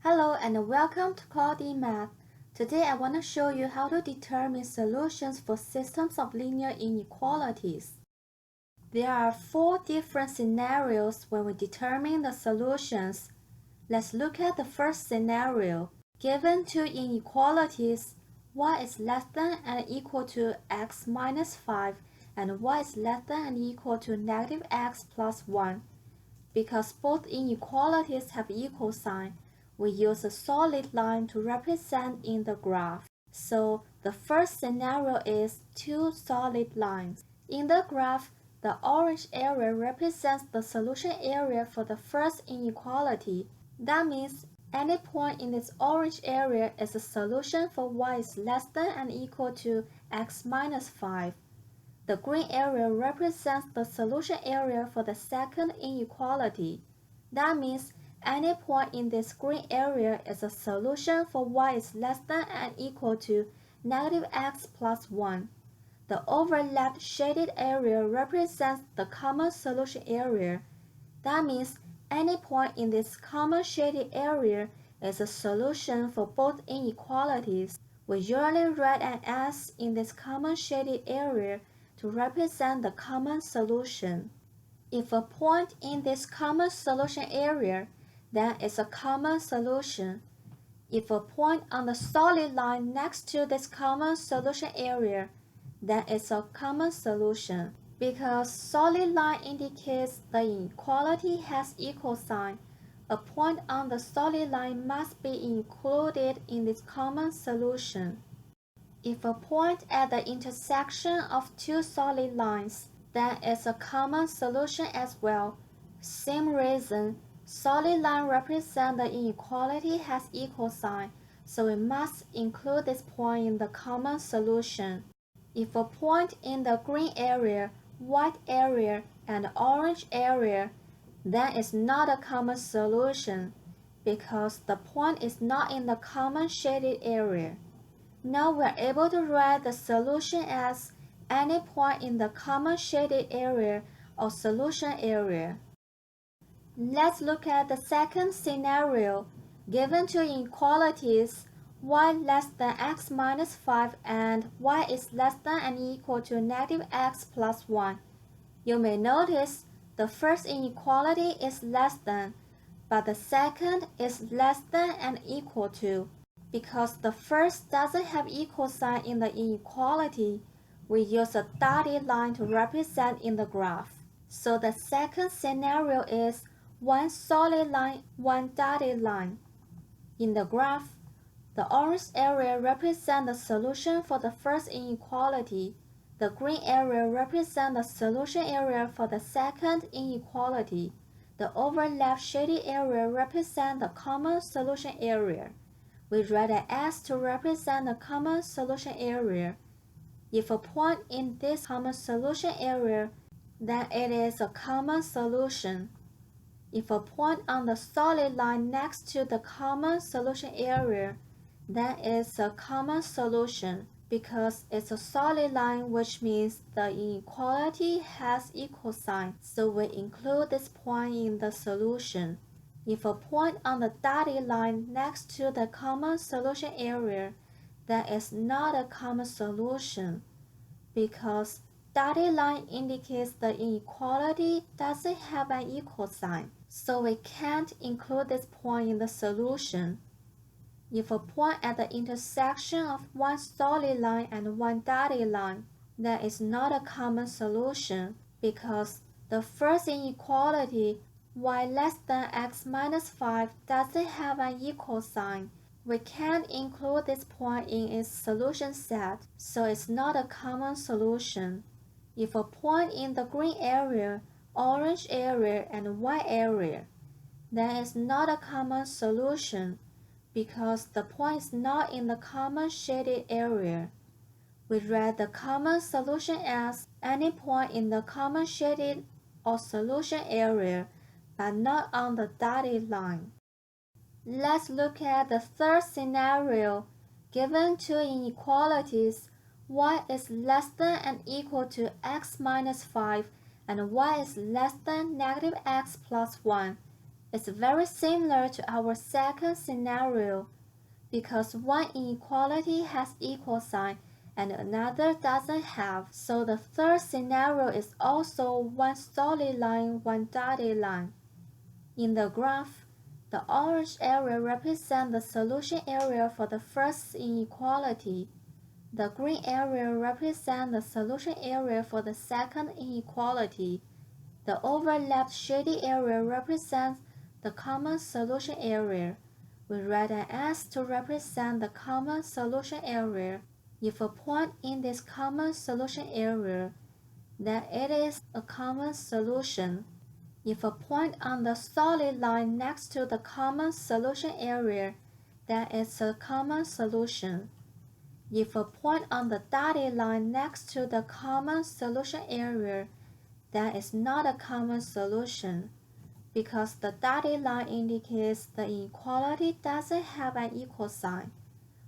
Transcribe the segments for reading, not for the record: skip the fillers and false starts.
Hello and welcome to Cloudy Math. Today I want to show you how to determine solutions for systems of linear inequalities. There are 4 different scenarios when we determine the solutions. Let's look at the first scenario. Given two inequalities, y is less than and equal to x minus 5 and y is less than and equal to negative x plus 1. Because both inequalities have equal sign, we use a solid line to represent in the graph. So the first scenario is two solid lines. In the graph, the orange area represents the solution area for the first inequality. That means any point in this orange area is a solution for y is less than and equal to x minus 5. The green area represents the solution area for the second inequality. That means any point in this green area is a solution for y is less than and equal to negative x plus 1. The overlapped shaded area represents the common solution area. That means any point in this common shaded area is a solution for both inequalities. We usually write an S in this common shaded area to represent the common solution. If a point in this common solution area, then it's a common solution. If a point on the solid line next to this common solution area, then it's a common solution. Because solid line indicates the inequality has equal sign, a point on the solid line must be included in this common solution. If a point at the intersection of two solid lines, then it's a common solution as well. Same reason, solid line represents the inequality has equal sign, so we must include this point in the common solution. If a point in the green area, white area, and orange area, then it's not a common solution, because the point is not in the common shaded area. Now we are able to write the solution as any point in the common shaded area or solution area. Let's look at the second scenario. Given two inequalities, y less than x minus 5 and y is less than and equal to negative x plus 1. You may notice the first inequality is less than, but the second is less than and equal to. Because the first doesn't have equal sign in the inequality, we use a dotted line to represent in the graph. So the second scenario is one solid line, one dotted line. In the graph, the orange area represents the solution for the first inequality. The green area represents the solution area for the second inequality. The overlap shaded area represents the common solution area. We write an S to represent the common solution area. If a point in this common solution area, then it is a common solution. If a point on the solid line next to the common solution area, then it's a common solution because it's a solid line, which means the inequality has equal sign, so we include this point in the solution. If a point on the dotted line next to the common solution area, then it's not a common solution because dotted line indicates the inequality doesn't have an equal sign, so we can't include this point in the solution. If a point at the intersection of one solid line and one dotted line, then it's not a common solution because the first inequality y less than x minus 5 doesn't have an equal sign. We can't include this point in its solution set, so it's not a common solution. If a point in the green area, orange area, and white area, then it's not a common solution because the point is not in the common shaded area. We write the common solution as any point in the common shaded or solution area, but not on the dotted line. Let's look at the third scenario. Given two inequalities, y is less than and equal to x minus 5 and y is less than negative x plus 1. is very similar to our second scenario because one inequality has equal sign and another doesn't have. So the third scenario is also one solid line, one dotted line. In the graph, the orange area represents the solution area for the first inequality. The green area represents the solution area for the second inequality. The overlapped shaded area represents the common solution area. We write an S to represent the common solution area. If a point in this common solution area, then it is a common solution. If a point on the solid line next to the common solution area, then it's a common solution. If a point on the dotted line next to the common solution area, then it's not a common solution, because the dotted line indicates the inequality doesn't have an equal sign.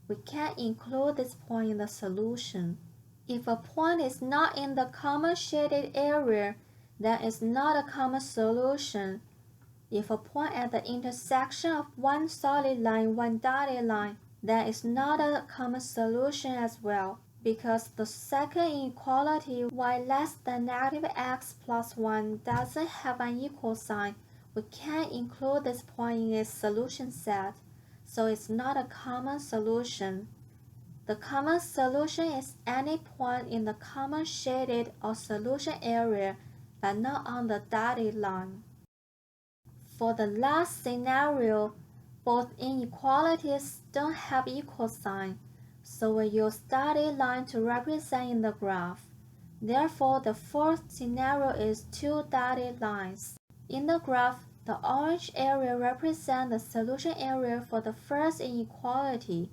We can't include this point in the solution. If a point is not in the common shaded area, then it's not a common solution. If a point at the intersection of one solid line, one dotted line, then it's not a common solution as well, because the second inequality y less than negative x plus 1 doesn't have an equal sign. We can't include this point in its solution set, so it's not a common solution. The common solution is any point in the common shaded or solution area, but not on the dotted line. For the last scenario, both inequalities don't have equal sign, so we use dotted line to represent in the graph. Therefore, the fourth scenario is two dotted lines. In the graph, the orange area represents the solution area for the first inequality.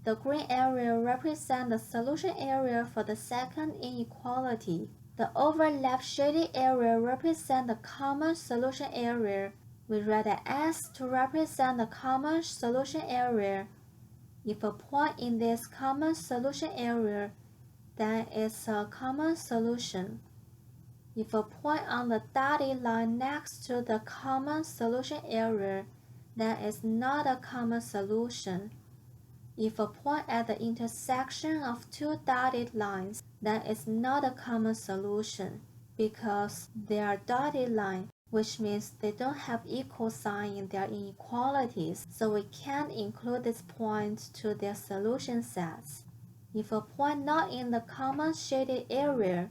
The green area represents the solution area for the second inequality. The overlap shaded area represents the common solution area. We write an S to represent the common solution area. If a point in this common solution area, then it's a common solution. If a point on the dotted line next to the common solution area, then it's not a common solution. If a point at the intersection of two dotted lines, then it's not a common solution because they are dotted lines, which means they don't have equal sign in their inequalities, so we can't include this point to their solution sets. If a point not in the common shaded area,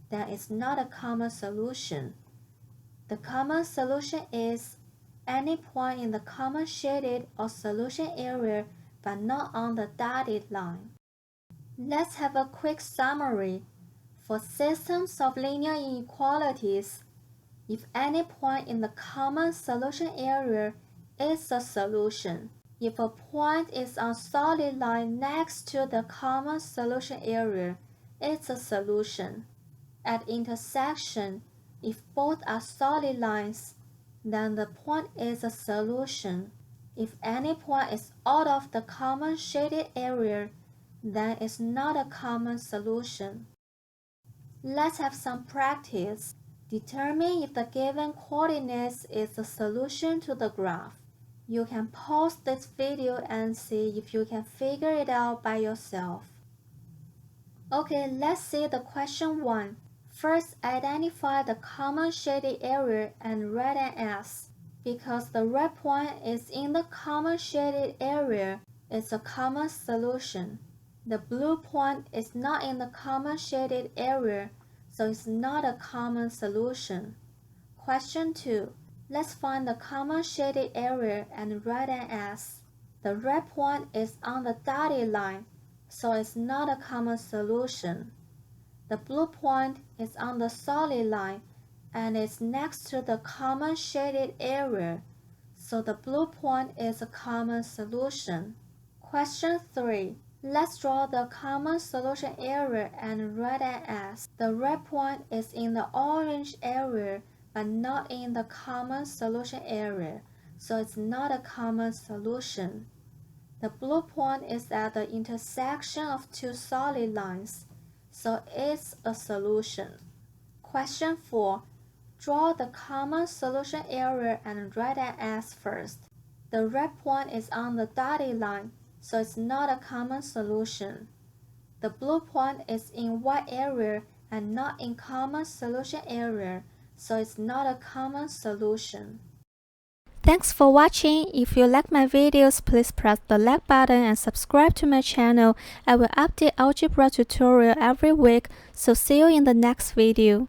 then it's not a common solution. The common solution is any point in the common shaded or solution area but not on the dotted line. Let's have a quick summary. For systems of linear inequalities, if any point in the common solution area is a solution. If a point is on solid line next to the common solution area, it's a solution. At intersection, if both are solid lines, then the point is a solution. If any point is out of the common shaded area, then it's not a common solution. Let's have some practice. Determine if the given coordinates is a solution to the graph. You can pause this video and see if you can figure it out by yourself. Okay, let's see the question 1. First, identify the common shaded area and write an S. Because the red point is in the common shaded area, it's a common solution. The blue point is not in the common shaded area, so it's not a common solution. Question 2. Let's find the common shaded area and write an S. The red point is on the dotted line, so it's not a common solution. The blue point is on the solid line and it's next to the common shaded area, so the blue point is a common solution. Question 3. Let's draw the common solution area and write an S. The red point is in the orange area but not in the common solution area, so it's not a common solution. The blue point is at the intersection of two solid lines, so it's a solution. Question 4. Draw the common solution area and write an S first. The red point is on the dotted line, so it's not a common solution. The blue point is in white area and not in common solution area, so it's not a common solution. Thanks for watching. If you like my videos, please press the like button and subscribe to my channel. I will update algebra tutorial every week, so see you in the next video.